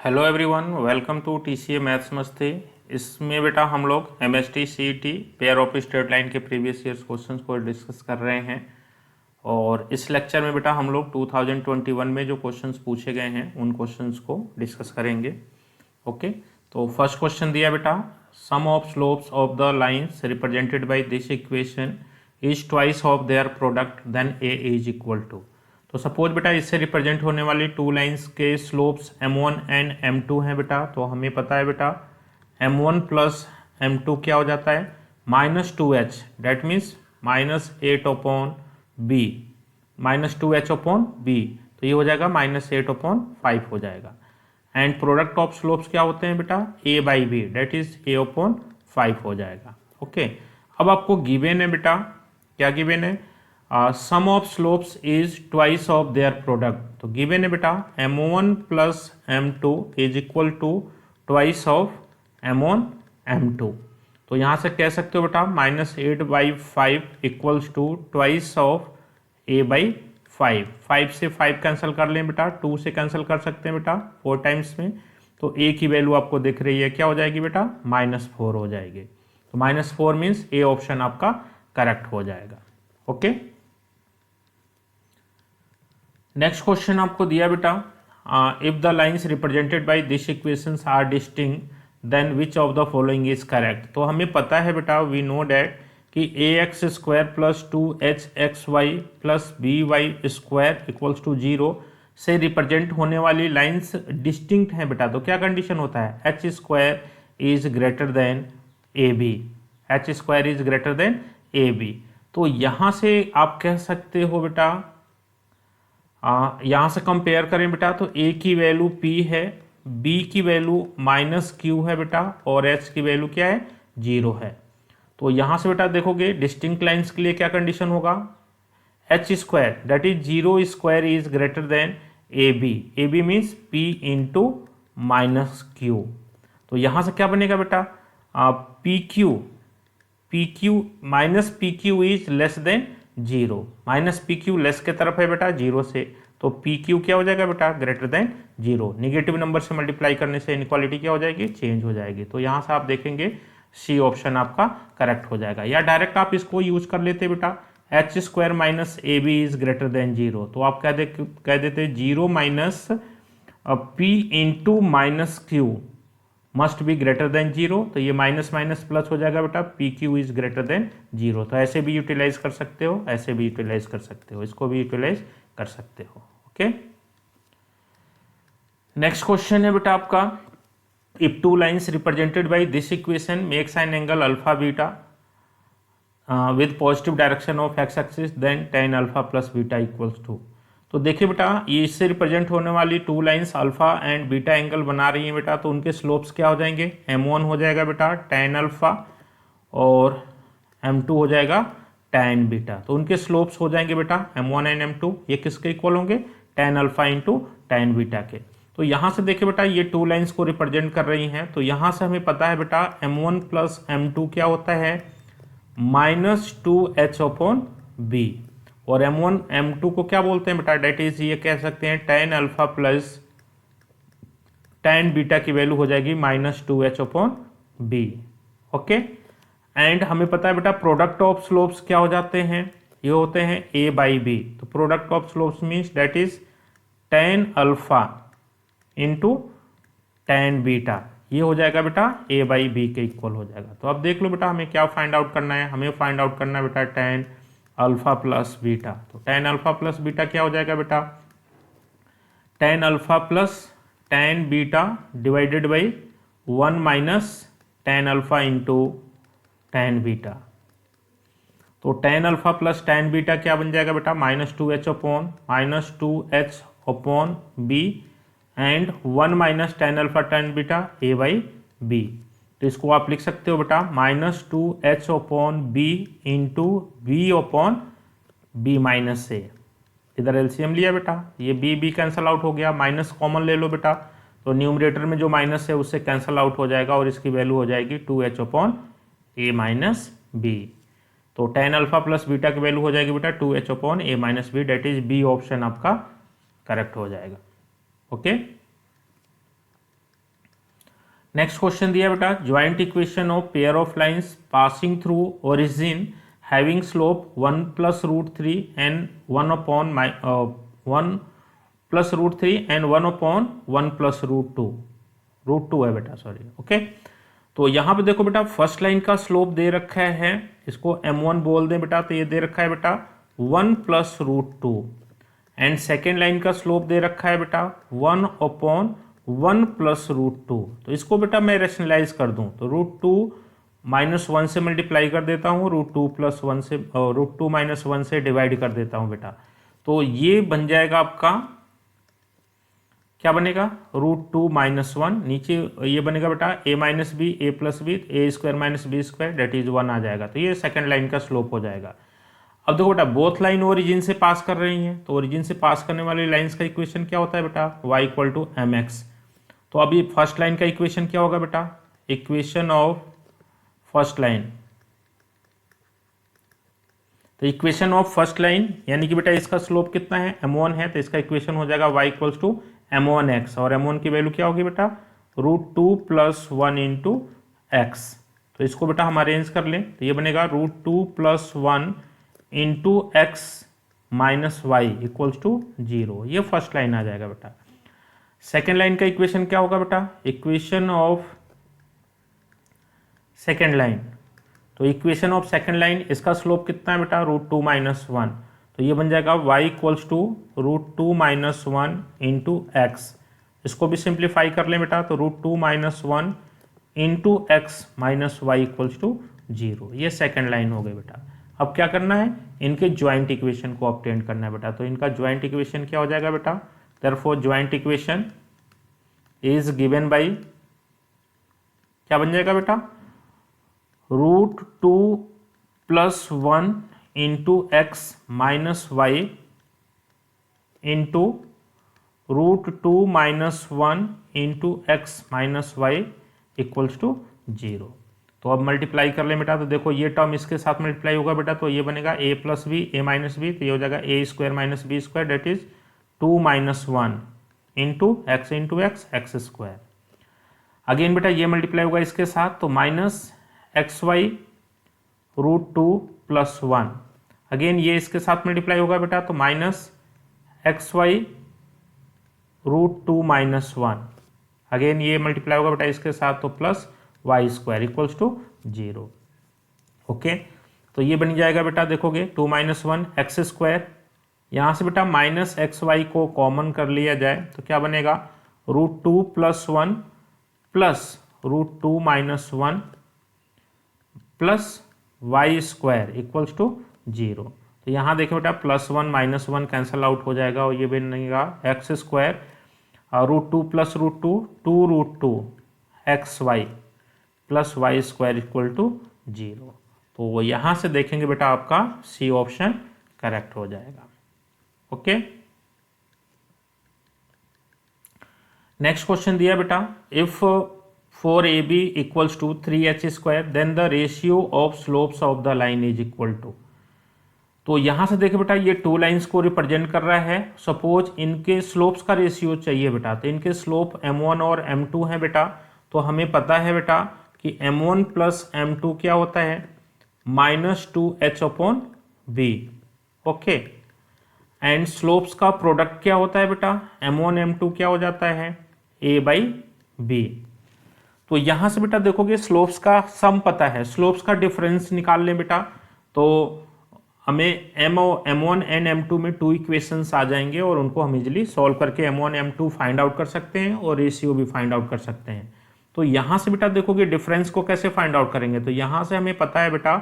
Hello everyone, welcome to TCA maths Masti. इसमें बेटा हम लोग MST CET pair of straight line के प्रीवियस ईयर्स क्वेश्चंस को डिस्कस कर रहे हैं। और इस लेक्चर में बेटा हम लोग 2021 में जो क्वेश्चंस पूछे गए हैं उन क्वेश्चंस को डिस्कस करेंगे। ओके, तो फर्स्ट क्वेश्चन दिया बेटा, sum of slopes of the lines represented by this equation is twice of their product then a is equal to. तो सपोज बेटा इससे रिप्रेजेंट होने वाली टू लाइंस के स्लोप्स m1 एंड m2 हैं बेटा। तो हमें पता है बेटा m1 प्लस m2 क्या हो जाता है, -2h, that means -8/b, -2h/b, तो ये हो जाएगा -8/5 हो जाएगा। एंड प्रोडक्ट ऑफ स्लोप्स क्या होते हैं बेटा, a/b, डेट इज a/5 हो जाएगा। ओके, अब आपको गिवन है बेटा, क्या गिवन है, sum of slopes is twice of their product. तो गिवन है बेटा m1 plus m2 is equal to twice of m1 m2। तो यहाँ से कह सकते हो बेटा -8/5 equals to twice of a/5। 5 से 5 कैंसिल कर लें बेटा, 2 से कैंसिल कर सकते हैं बेटा 4 टाइम्स में। तो a की वैल्यू आपको दिख रही है, क्या हो जाएगी बेटा, -4 हो जाएगी। तो -4 मीन्स ए ऑप्शन आपका करेक्ट हो जाएगा। ओके, नेक्स्ट क्वेश्चन आपको दिया बेटा, if the lines represented by this equations are distinct then which of the following is correct. तो हमें पता है बेटा, वी नो डैट कि ax² plus 2hxy plus by² equals to 0 से रिप्रेजेंट होने वाली लाइन्स डिस्टिंक्ट हैं बेटा। तो क्या कंडीशन होता है, h² is greater than ab, h² is greater than ab। तो यहाँ से आप कह सकते हो बेटा, यहाँ से कंपेयर करें बेटा, तो a की वैल्यू p है, b की वैल्यू -q है बेटा, और h की वैल्यू क्या है, 0 है। तो यहाँ से बेटा देखोगे डिस्टिंक्ट लाइन्स के लिए क्या कंडीशन होगा, h² that is 0² is greater than ab, ab means p into -q। तो यहाँ से क्या बनेगा बेटा, pq -pq is less than 0, -pq less के तरफ है बेटा 0 से, तो pq क्या हो जाएगा बेटा, ग्रेटर देन 0। निगेटिव नंबर से मल्टीप्लाई करने से इनक्वालिटी क्या हो जाएगी, चेंज हो जाएगी। तो यहाँ से आप देखेंगे सी ऑप्शन आपका करेक्ट हो जाएगा। या डायरेक्ट आप इसको यूज कर लेते बेटा, h² minus ab is greater than 0। तो आप कह देते 0 minus p into -q must be greater than 0। तो ये माइनस माइनस प्लस हो जाएगा बेटा, P Q is greater than 0। तो ऐसे भी यूटिलाइज कर सकते हो, ऐसे भी यूटिलाइज कर सकते हो, इसको भी यूटिलाइज कर सकते हो। ओके, नेक्स्ट क्वेश्चन है बेटा आपका, if two lines represented by this equation makes an angle alpha beta with positive direction of X axis then tan alpha plus beta equals to. तो देखिए बेटा, ये इससे रिप्रेजेंट होने वाली two lines alpha and beta angle बना रही हैं बेटा। तो उनके स्लोप्स क्या हो जाएंगे, m1 हो जाएगा बेटा tan अल्फा और m2 हो जाएगा tan बीटा। तो उनके स्लोप्स हो जाएंगे बेटा m1 एंड m2, ये किसके इक्वल होंगे, tan alpha into tan beta के। तो यहाँ से देखिए बेटा, ये टू लाइंस को रिप्रेजेंट कर रही हैं। तो यहाँ से हमें पता है बेटा m1 प्लस m2 क्या होता है, -2h/b, और m1 m2 को क्या बोलते हैं बेटा, डेट इज ये कह सकते हैं tan alpha plus tan beta की वैल्यू हो जाएगी -2h/b। ओके, एंड हमें पता है बेटा प्रोडक्ट ऑफ स्लोप्स क्या हो जाते हैं, ये होते हैं a/b। तो product of slopes means that is tan alpha into tan beta, ये हो जाएगा बेटा a/b के इक्वल हो जाएगा। तो अब देख लो बेटा, हमें क्या फाइंड आउट करना है, हमें फाइंड आउट करना है बेटा tan अल्फा प्लस बीटा। तो tan अल्फा प्लस बीटा क्या हो जाएगा बेटा, tan alpha plus tan beta divided by 1 minus tan alpha into tan beta. तो tan alpha plus tan beta क्या बन जाएगा बेटा, -2h/b and 1 minus tan alpha tan beta a/b। तो इसको आप लिख सकते हो बेटा -2h/b into b/b minus a। इधर एलसीएम लिया बेटा, ये b कैंसल आउट हो गया, माइनस कॉमन ले लो बेटा, तो न्यूमरेटर में जो माइनस है उससे कैंसल आउट हो जाएगा और इसकी वैल्यू हो जाएगी 2h/a-b। तो tan अल्फा प्लस बीटा की वैल्यू हो जाएगी बेटा 2h/a-b, that is B option आपका करेक्ट हो जाएगा। ओके, नेक्स्ट क्वेश्चन दिया बेटा, joint equation of pair of lines passing through origin having slope 1 plus root three and 1 plus root three and 1 plus root two है बेटा, sorry. Okay, तो यहाँ पे देखो बेटा, फर्स्ट लाइन का स्लोप दे रखा है, इसको m1 बोल दें बेटा, तो ये दे रखा है बेटा 1 plus root two, and second line का स्लोप दे रखा है बेटा 1 प्लस रूट टू। तो इसको बेटा मैं रेशनलाइज कर दूं तो रूट टू माइनस 1 से मल्टीप्लाई कर देता हूँ, रूट टू प्लस 1 से रूट टू माइनस 1 से डिवाइड कर देता हूँ बेटा। तो ये बन जाएगा आपका, क्या बनेगा, रूट टू माइनस 1, नीचे ये बनेगा बेटा a minus B A plus B, A square minus B square that is 1 आ जाएगा। तो ये सेकंड लाइन का स्लोप हो जाएगा। अब देखो बेटा, बोथ लाइन ओरिजिन से पास कर रही हैं, तो ओरिजिन से पास करने वाली लाइंस का इक्वेशन क्या होता है बेटा, y equal to M X. तो अभी फर्स्ट लाइन का इक्वेशन क्या होगा बेटा, इक्वेशन ऑफ फर्स्ट लाइन, तो इक्वेशन ऑफ फर्स्ट लाइन यानी कि बेटा इसका स्लोप कितना है, m1 है, तो इसका इक्वेशन हो जाएगा y इक्वल्स टू m1x, और m1 की वैल्यू क्या होगी बेटा, root two plus 1 into X. तो इसको बेटा हम अरेंज कर लें, तो ये बनेगा root two plus 1 into X minus Y equals to 0। ये फर्स्ट लाइन आ जाएगा बेटा। सेकेंड लाइन का इक्वेशन क्या होगा बेटा, इक्वेशन ऑफ सेकेंड लाइन, तो इक्वेशन ऑफ सेकेंड लाइन, इसका स्लोप कितना है बेटा, रूट टू माइनस 1, तो ये बन जाएगा y equals to root two minus 1 into X. इसको भी सिंप्लीफाई कर लें बेटा, तो root two minus 1 into X minus Y equals to 0। ये सेकेंड लाइन हो गई बेटा। अब क्या करना है, इनके ज्वाइंट इक्वेशन को ऑब्टेन करना है बेटा। तो इनका ज्वाइंट इक्वेशन क्या हो जाएगा बेटा, therefore joint equation is given by, क्या बन जाएगा बेटा, root two plus 1 into X minus Y into root two minus 1 into X minus Y equals to 0। तो अब मल्टीप्लाई कर ले बेटा, तो देखो ये टर्म इसके साथ मल्टीप्लाई होगा बेटा, तो ये बनेगा a plus B A minus B, तो ये हो जाएगा a square minus B square that is 2 minus 1 into X X square. Again बेटा ये मल्टीप्लाई होगा इसके साथ, तो minus X Y root two plus 1, again ये इसके साथ मल्टीप्लाई होगा बेटा, तो minus X Y root two minus 1, again ये मल्टीप्लाई होगा बेटा इसके साथ, तो plus Y square equals to 0। Okay, तो ये बन जाएगा बेटा, देखोगे 2 माइनस 1 एक्स स्क्वायर, यहाँ से बेटा माइनस एक्स वाई को कॉमन कर लिया जाए तो क्या बनेगा, root two plus 1 plus root two minus 1 plus Y square equals to 0। तो यहाँ देखिए बेटा प्लस 1 माइनस 1 कैंसल आउट हो जाएगा, और ये बनेगा X square root two plus root two, two root two X Y plus Y square equal to 0। तो यहाँ से देखेंगे बेटा आपका सी ऑप्शन करेक्ट हो जाएगा। ओके, नेक्स्ट क्वेश्चन दिया बेटा, if 4ab equals to 3h square then the ratio of slopes of the line is equal to. तो यहाँ से देखिए बेटा ये टू लाइंस को रिप्रेजेंट कर रहा है। सपोज इनके स्लोप्स का रेशियो चाहिए बेटा, तो इनके स्लोप m1 और m2 है बेटा। तो हमें पता है बेटा कि m1 प्लस m2 क्या होता है, -2h upon b। Okay, and slopes का प्रोडक्ट क्या होता है बेटा, m1 m2 क्या हो जाता है, a बाई b। तो यहाँ से बेटा देखोगे स्लोप्स का सम पता है, स्लोप्स का डिफरेंस निकाल लें बेटा, तो हमें m1 एंड m2 में 2 इक्वेशंस आ जाएंगे, और उनको हम इजीली सॉल्व करके m1 m2 फाइंड आउट कर सकते हैं और रेशियो भी फाइंड आउट कर सकते हैं। तो यहाँ से बेटा देखोगे डिफरेंस को कैसे फाइंड आउट करेंगे, तो यहाँ से हमें पता है बेटा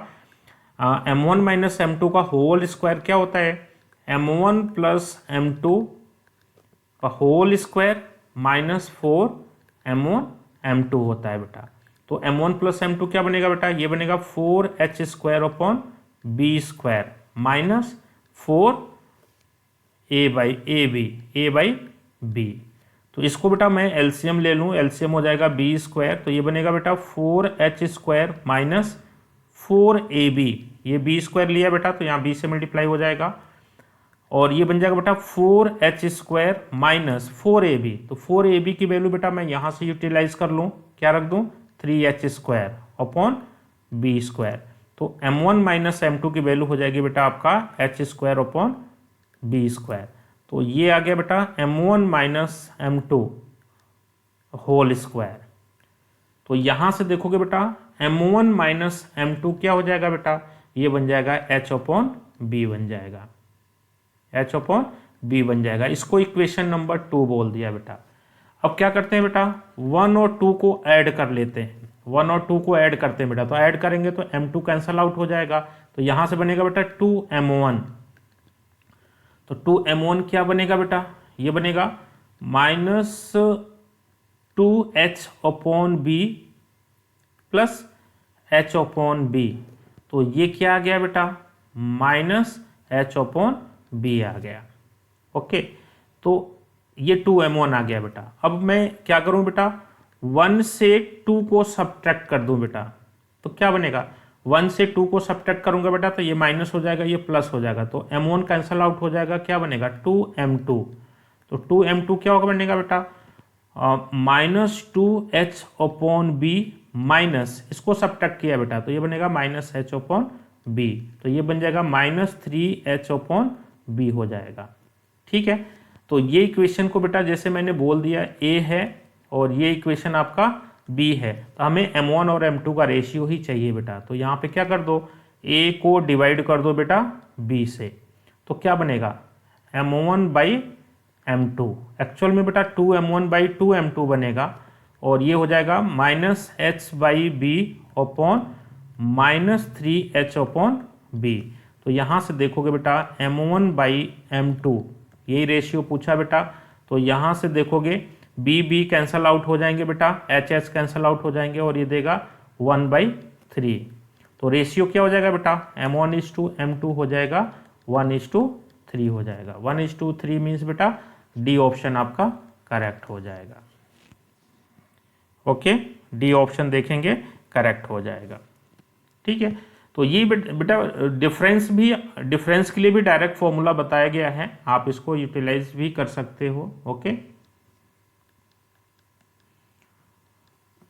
m1 माइनस m2 का होल स्क्वायर क्या होता है, m1 प्लस m2 का whole square minus 4 m1 m2 होता है बेटा। तो m1 प्लस m2 क्या बनेगा बेटा, ये बनेगा 4h square upon B square minus 4a by B. तो इसको बेटा मैं एलसीएम ले लूँ, एलसीएम हो जाएगा बी स्क्वायर, तो ये बनेगा बेटा 4h स्क्वायर माइनस 4ab, ये बी स्क्वायर लिया बेटा तो यहाँ बी से मल्टीप्लाई हो जाएगा, और ये बन जाएगा बेटा 4h² माइनस 4ab। तो 4ab की वैल्यू बेटा मैं यहाँ से यूटिलाइज कर लूँ, क्या रख दूँ 3h² अपॉन b²। तो m1 माइनस m2 की वैल्यू हो जाएगी बेटा आपका h² अपॉन b²। तो ये आ गया बेटा m1 minus m2 whole square. तो यहाँ से देखोगे बेटा m1 माइनस m2 क्या हो जाएगा बेटा, ये बन जाएगा h अपॉन b बन जाएगा, h अपॉन b बन जाएगा। इसको इक्वेशन नंबर 2 बोल दिया बेटा। अब क्या करते हैं बेटा 1 और 2 को ऐड कर लेते हैं, 1 और 2 को ऐड करते हैं बेटा। तो ऐड करेंगे तो m2 कैंसल आउट हो जाएगा, तो यहाँ से बनेगा बेटा 2m1। तो 2m1 क्या बनेगा बेटा, ये बनेगा minus 2h upon b plus h upon b। तो ये क्या आ गया बेटा माइनस h अपॉन b आ गया। ओके, तो ये 2m1 आ गया बेटा। अब मैं क्या करूं बेटा 1 से 2 को सब्ट्रैक्ट कर दूं बेटा, तो क्या बनेगा 1 से 2 को सब्ट्रैक्ट करूंगा बेटा, तो ये माइनस हो जाएगा, ये प्लस हो जाएगा। तो m1 कैंसल आउट हो जाएगा, क्या बनेगा 2m2। तो 2m2 क्या होगा बनेगा बेटा minus 2h upon b minus, इसको सब्ट्रैक्ट किया बेटा तो ये बनेगा माइनस h अपॉन b। तो ये बन जाएगा माइनस 3h अपॉन b हो जाएगा। ठीक है, तो ये इक्वेशन को बेटा जैसे मैंने बोल दिया a है और ये इक्वेशन आपका b है, तो हमें m1 और m2 का रेशियो ही चाहिए बेटा। तो यहाँ पे क्या कर दो a को डिवाइड कर दो बेटा b से, तो क्या बनेगा m1 बाई m2। एक्चुअल में बेटा 2m1 बाई 2m2 बनेगा और ये हो जाएगा minus h by B upon minus 3h upon b। तो यहाँ से देखोगे बेटा m1 बाई m2 यही रेशियो पूछा बेटा। तो यहाँ से देखोगे b कैंसल आउट हो जाएंगे बेटा, h कैंसल आउट हो जाएंगे और ये देगा 1/3। तो रेशियो क्या हो जाएगा बेटा m1:m2 हो जाएगा 1:3 हो जाएगा। 1:3 मीन्स बेटा डी ऑप्शन आपका करेक्ट हो जाएगा। ओके, डी ऑप्शन देखेंगे करेक्ट हो जाएगा। ठीक है, तो ये बेटा डिफरेंस के लिए भी डायरेक्ट फॉर्मूला बताया गया है, आप इसको यूटिलाइज भी कर सकते हो। ओके,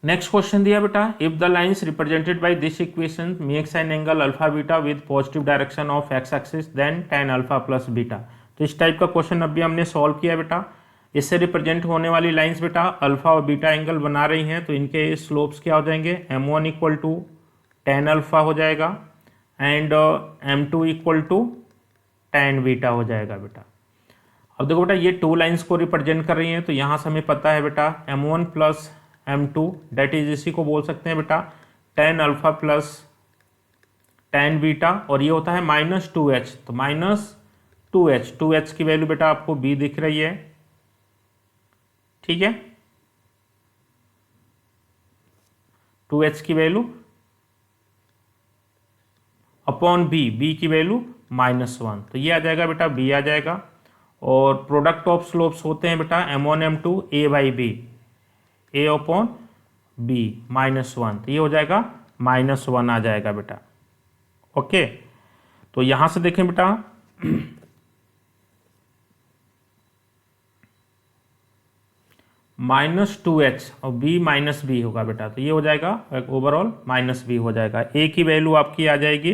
नेक्स्ट क्वेश्चन दिया बेटा if the lines represented by this equation makes an angle alpha beta with positive direction of X axis then tan alpha plus beta. तो इस टाइप का क्वेश्चन अभी हमने सॉल्व किया बेटा। इससे रिप्रेजेंट होने वाली लाइंस बेटा अल्फा और बीटा एंगल बना रही हैं, तो इनके स्लोप्स क्या हो जाएंगे m1 equal to tan alpha हो जाएगा and m2 equal to tan beta हो जाएगा बेटा। अब देखो बेटा ये 2 लाइंस को रिप्रेजेंट कर रही हैं, तो यहाँ से हमें पता है बेटा m1 plus m2 date is इसी को बोल सकते हैं बेटा tan alpha plus tan beta, और ये होता है माइनस 2h। तो माइनस 2h की वैल्यू बेटा आपको b दिख रही है। ठीक है, 2h की वैल्यू अपॉन b की वैल्यू -1, तो ये आ जाएगा बेटा b आ जाएगा। और प्रोडक्ट ऑफ स्लोप्स होते हैं बेटा m1 m2 a by B, a upon b -1, तो ये हो जाएगा -1 आ जाएगा बेटा। ओके, तो यहां से देखें बेटा -2h और b -b होगा बेटा, तो ये हो जाएगा ओवरऑल -b हो जाएगा। a की वैल्यू आपकी आ जाएगी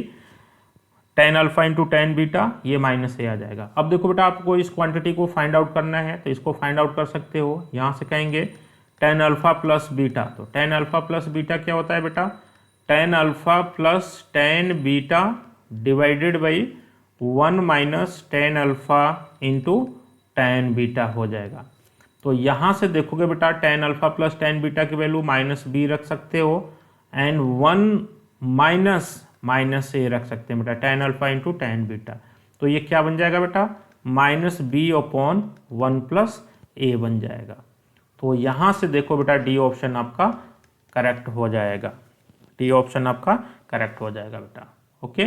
tan alpha into tan beta, ये -a आ जाएगा। अब देखो बेटा आपको इस क्वांटिटी को फाइंड आउट करना है, तो इसको फाइंड आउट कर सकते हो। यहाँ से कहेंगे tan अल्फा प्लस बीटा, तो tan अल्फा प्लस बीटा क्या होता है बेटा tan alpha plus tan beta divided by 1 minus tan alpha into tan beta हो जाएगा। तो यहाँ से देखोगे बेटा tan alpha plus tan beta की वैल्यू -b रख सकते हो एंड 1 माइनस a रख सकते हैं बेटा tan alpha into tan beta. तो ये क्या बन जाएगा बेटा -b अपॉन 1 प्लस a बन जाएगा। तो यहाँ से देखो बेटा डी ऑप्शन आपका करेक्ट हो जाएगा, डी ऑप्शन आपका करेक्ट हो जाएगा बेटा। ओके,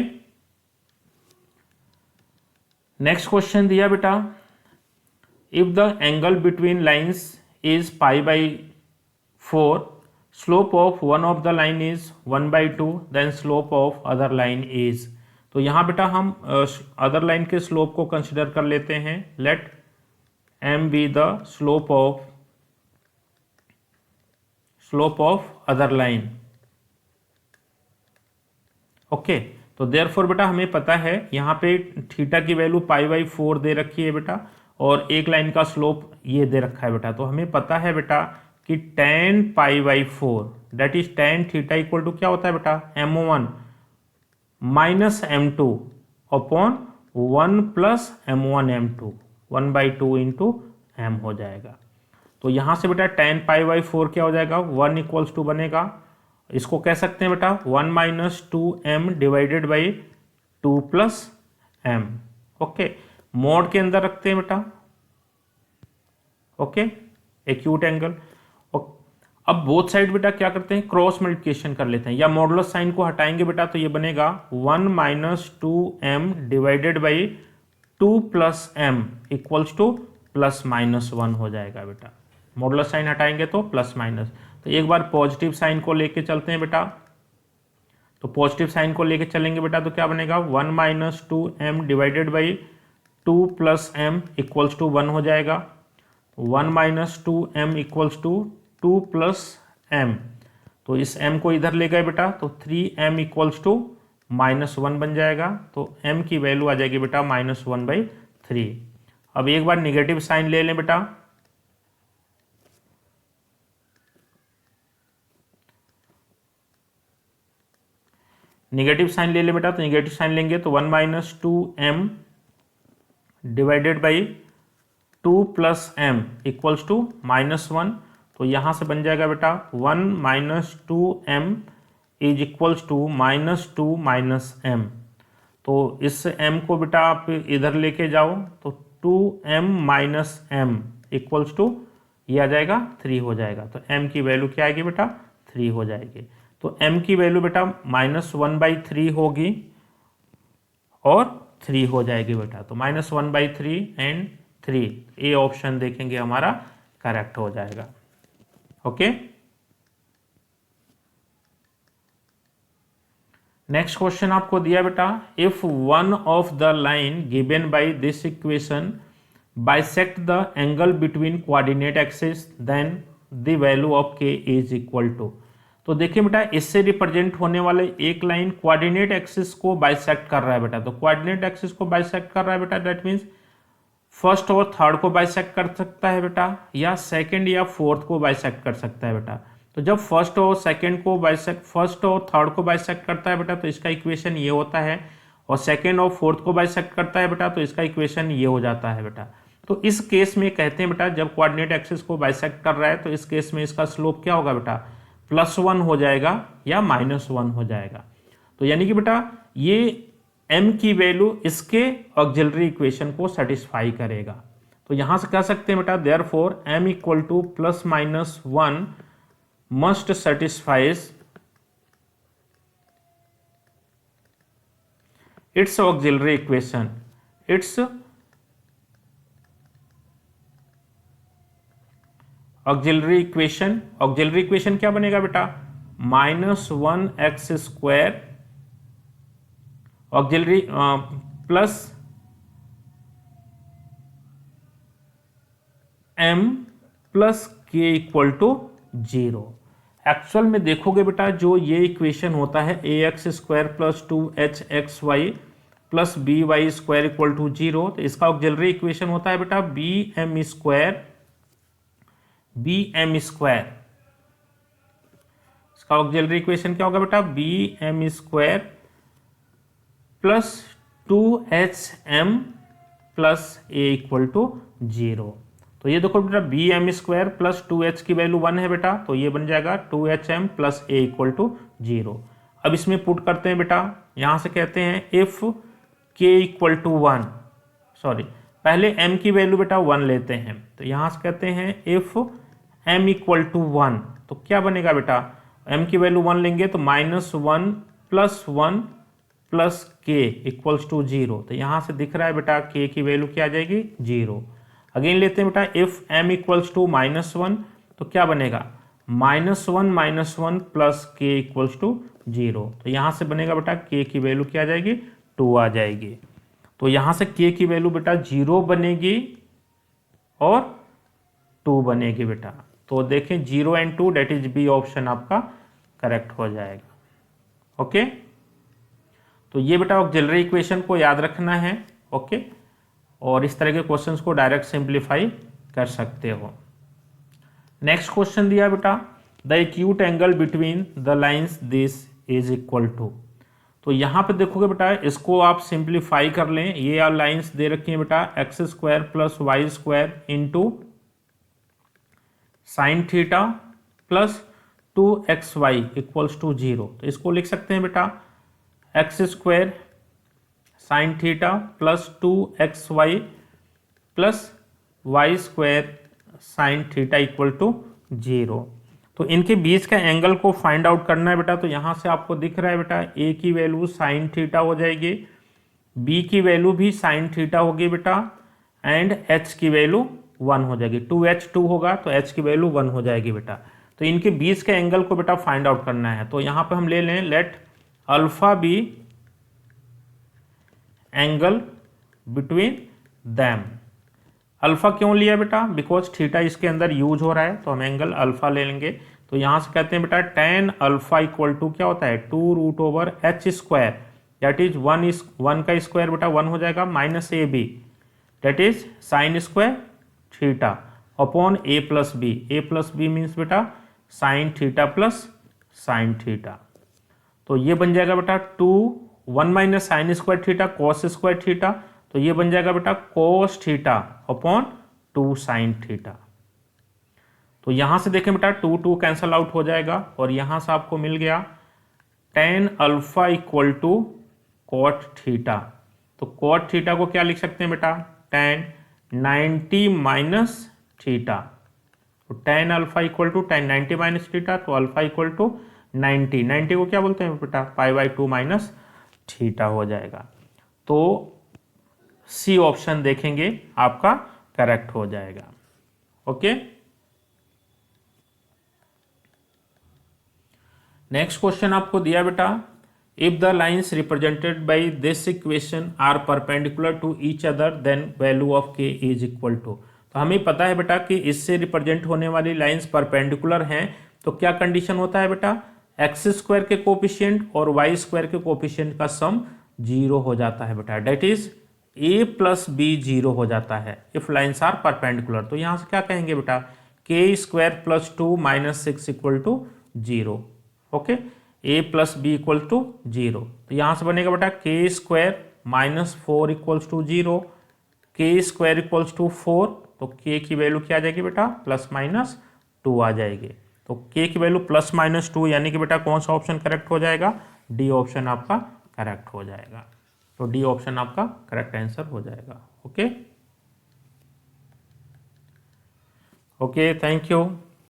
नेक्स्ट क्वेश्चन दिया बेटा if the angle between lines is π/4, slope of one of the line is 1/2, then slope of other line is। तो यहाँ बेटा हम अदर लाइन के स्लोप को कंसिडर कर लेते हैं। Let m be the slope of other line. Okay, तो देयरफॉर बेटा हमें पता है यहाँ पे थीटा की वैल्यू π/4 दे रखी है बेटा, और एक लाइन का स्लोप ये दे रखा है बेटा। तो हमें पता है बेटा कि tan π/4 that is tan theta equal to क्या होता है बेटा, m1 minus m2 upon 1 plus m1 m2, 1/2 into m हो जाएगा। तो यहाँ से बेटा tan π/4 क्या हो जाएगा, 1 इक्वल्स टू बनेगा, इसको कह सकते हैं बेटा 1 minus 2m divided by 2 plus m। Okay, mode के अंदर रखते हैं बेटा। Okay, acute angle. अब बोथ साइड बेटा क्या करते हैं, क्रॉस मल्टीप्लिकेशन कर लेते हैं, या मॉडुलस साइन को हटाएंगे बेटा तो ये बनेगा 1 minus 2m divided by 2 plus m equals two plus minus 1 हो जाएगा बेटा। मॉडुलस साइन हटाएंगे तो प्लस माइनस। तो एक बार पॉजिटिव साइन को लेके चलते हैं बेटा, तो पॉजिटिव साइन को लेके चलेंगे बेटा तो क्या बनेगा 1 minus 2m divided by 2 plus m equals to 1 हो जाएगा। 1 minus 2m equals to 2 plus m, तो इस m को इधर ले गए बेटा तो 3m इक्वल्स टू -1 बन जाएगा। तो m की वैल्यू आ जाएगी बेटा -1/3। अब एक बार निगेटिव साइन ले लें बेटा, निगेटिव साइन ले लें बेटा, तो निगेटिव साइन लेंगे तो 1 minus 2m divided by 2 plus m equals to -1। तो यहाँ से बन जाएगा बेटा 1 minus 2m is equals to -2 minus m। तो इस m को बेटा आप इधर लेके जाओ तो 2m minus m equals to ये आ जाएगा 3 हो जाएगा। तो m की वैल्यू क्या आएगी बेटा 3 हो जाएगी। तो m की वैल्यू बेटा -1/3 होगी और 3 हो जाएगी बेटा। तो -1/3 एंड 3, ए ऑप्शन देखेंगे हमारा करेक्ट हो जाएगा। ओके, नेक्स्ट क्वेश्चन आपको दिया बेटा, if one of the line given by this equation bisect the angle between coordinate axis then the value of k is equal to. तो देखिए बेटा इससे रिप्रेजेंट होने वाले एक लाइन कोऑर्डिनेट एक्सिस को बाइसेक्ट कर रहा है बेटा। तो कोऑर्डिनेट एक्सिस को बाइसेक्ट कर रहा है बेटा, दैट मीन्स फर्स्ट और थर्ड को बाइसेक्ट कर सकता है बेटा, या सेकंड या फोर्थ को बाइसेक्ट कर सकता है बेटा। तो जब फर्स्ट और थर्ड को बाइसेक्ट करता है बेटा तो इसका इक्वेशन ये होता है, और सेकंड और फोर्थ को बाइसेक्ट करता है बेटा तो इसका इक्वेशन ये हो जाता है बेटा। तो इस केस में कहते हैं बेटा जब कोऑर्डिनेट एक्सिस को बाइसेक्ट कर रहा है तो इस केस में इसका स्लोप क्या होगा बेटा, +1 हो जाएगा या -1 हो जाएगा। तो यानी कि बेटा ये m की वैल्यू इसके ऑक्सिलरी इक्वेशन को सेटिस्फाई करेगा। तो यहां से कह सकते हैं बेटा therefore m equal to +-1 must satisfies its auxiliary equation. Its auxiliary equation क्या बनेगा बेटा, -1x² auxiliary plus m plus k equal to 0। Actual में देखोगे बेटा जो ये इक्वेशन होता है ax² plus 2hxy plus by² equal to 0, तो इसका ऑक्सिलरी इक्वेशन होता है बेटा bm²। इसका ऑक्सिलरी इक्वेशन क्या होगा बेटा, bm² plus 2hm plus a equal to 0। तो ये देखो बेटा bm² प्लस 2h की वैल्यू 1 है बेटा, तो ये बन जाएगा 2hm plus a equal to 0। अब इसमें पुट करते हैं बेटा, यहाँ से कहते हैं if k equal to 1, sorry पहले m की वैल्यू बेटा 1 लेते हैं। तो यहाँ से कहते हैं इफ m इक्वल टू 1, तो क्या बनेगा बेटा, m की वैल्यू 1 लेंगे तो -1 plus 1 plus k equals to 0। तो यहाँ से दिख रहा है बेटा k की वैल्यू क्या आ जाएगी 0। अगेन लेते हैं बेटा इफ m इक्वल्स टू -1, तो क्या बनेगा -1 प्लस k इक्वल्स टू 0। तो यहाँ से बनेगा बेटा k की वैल्यू क्या आ जाएगी 2 आ जाएगी। तो यहाँ से k की वैल्यू बेटा 0 बनेगी और 2 बनेगी बेटा। तो देखें 0 and 2, that is B option आपका करेक्ट हो जाएगा। ओके, तो ये बेटा ऑक्सिलरी इक्वेशन को याद रखना है। ओके, और इस तरह के क्वेश्चंस को डायरेक्ट सिंप्लीफाई कर सकते हो। नेक्स्ट क्वेश्चन दिया बेटा, the acute angle between the lines this is equal to. तो यहाँ पे देखोगे बेटा, इसको आप सिंप्लीफाई कर लें। ये लाइंस दे रखी हैं बेटा, X square plus Y square into sine theta plus 2xy equals to 0। तो इसको लिख सकते हैं बेटा, X square sine theta plus 2xy plus Y square sine theta equal to 0। तो इनके बीच का एंगल को फाइंड आउट करना है बेटा। तो यहाँ से आपको दिख रहा है बेटा, ए की वैल्यू साइन थीटा हो जाएगी, बी की वैल्यू भी साइन थीटा होगी बेटा, एंड एच की वैल्यू 1 हो जाएगी। 2h2 होगा तो h की वैल्यू 1 हो जाएगी बेटा। तो इनके बीच के एंगल को बेटा फाइंड आउट करना है। तो यहाँ पे हम ले लें, let alpha be angle between them. Alpha क्यों लिया बेटा? बिकॉज थीटा इसके अंदर यूज हो रहा है, तो हम एंगल अल्फा ले लेंगे। तो यहाँ से कहते हैं बेटा tan अल्फा इक्वल टू क्या होता है, 2√h स्क्वायर, दैट इज 1 का स्क्वायर बेटा 1 हो जाएगा, minus a b that is sine square theta upon a plus B. A plus b means बेटा sine theta plus sine theta. तो ये बन जाएगा बेटा 1 minus sine square theta cos square theta. तो ये बन जाएगा बेटा cos theta upon 2 sine theta. तो यहां से देखें बेटा 2 कैंसल आउट हो जाएगा और यहां से आपको मिल गया tan alpha equal to cot theta. तो कॉट थीटा को क्या लिख सकते हैं बेटा, tan 90 माइनस थीटा। तो tan alpha equal to tan 90 minus theta, तो अल्फा इक्वल टू 90 को क्या बोलते हैं बेटा, π/2 माइनस थीटा हो जाएगा। तो सी ऑप्शन देखेंगे आपका करेक्ट हो जाएगा। ओके, नेक्स्ट क्वेश्चन आपको दिया बेटा, if the lines represented by this equation are perpendicular to each other then value of K is equal to. तो हमें पता है बेटा कि इससे रिप्रेजेंट होने वाली लाइंस परपेंडिकुलर हैं, तो क्या कंडीशन होता है बेटा, एक्स स्क्वायर के कोफिशिएंट और वाई स्क्वायर के कोफिशिएंट का सम 0 हो जाता है बेटा, that is a plus B 0 हो जाता है इफ लाइन्स आर परपेंडिकुलर। तो यहां से क्या कहेंगे बेटा, K square plus 2 minus 6 equal to 0। Okay, a plus B equal to 0। तो यहां से बनेगा बेटा K square minus 4 equals to 0, के स्क्वायर इक्वल्स टू 4। तो के की वैल्यू क्या आ जाएगी बेटा, प्लस माइनस 2 आ जाएगी। तो के की वैल्यू प्लस माइनस 2, यानी कि बेटा कौन सा ऑप्शन करेक्ट हो जाएगा, डी ऑप्शन आपका करेक्ट हो जाएगा। तो डी ऑप्शन आपका करेक्ट आंसर हो जाएगा। Okay, thank you.